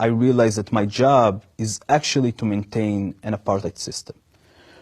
I realized that my job is actually to maintain an apartheid system.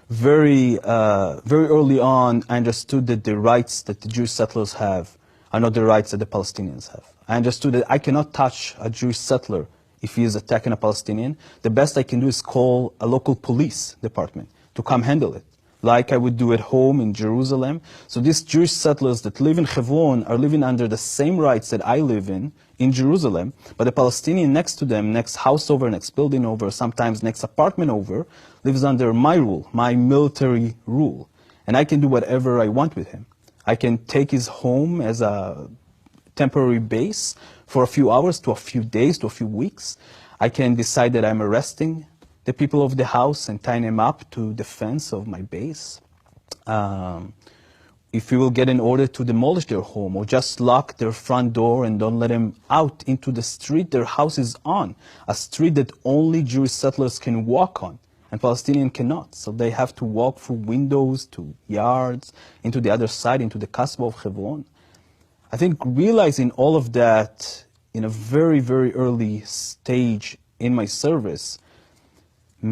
Very early on, I understood that the rights that the Jewish settlers have are not the rights that the Palestinians have. I understood that I cannot touch a Jewish settler if he is attacking a Palestinian. The best I can do is call a local police department to come handle it, like I would do at home in Jerusalem. So these Jewish settlers that live in Hebron are living under the same rights that I live in Jerusalem, but the Palestinian next to them, next house over, next building over, sometimes next apartment over, lives under my rule, my military rule. And I can do whatever I want with him. I can take his home as a temporary base for a few hours to a few days to a few weeks. I can decide that I'm arresting the people of the house and tying them up to the fence of my base. If we will get an order to demolish their home or just lock their front door and don't let them out into the street their house is on, a street that only Jewish settlers can walk on and Palestinians cannot. So they have to walk through windows to yards, into the other side, into the Kasbah of Hebron. I think realizing all of that in a very, very early stage in my service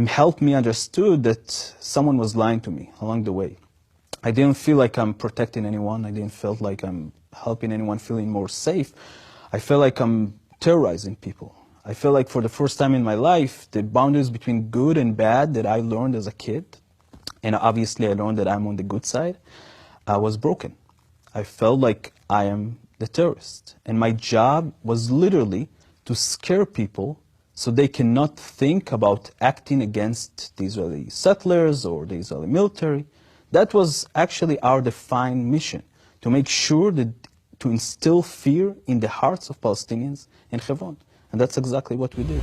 helped me understood that someone was lying to me along the way. I didn't feel like I'm protecting anyone. I didn't feel like I'm helping anyone feeling more safe. I felt like I'm terrorizing people. I feel like for the first time in my life, the boundaries between good and bad that I learned as a kid, and obviously I learned that I'm on the good side, was broken. I felt like I am the terrorist. And my job was literally to scare people so they cannot think about acting against the Israeli settlers or the Israeli military. That was actually our defined mission, to make sure that to instill fear in the hearts of Palestinians in Hebron. And that's exactly what we did.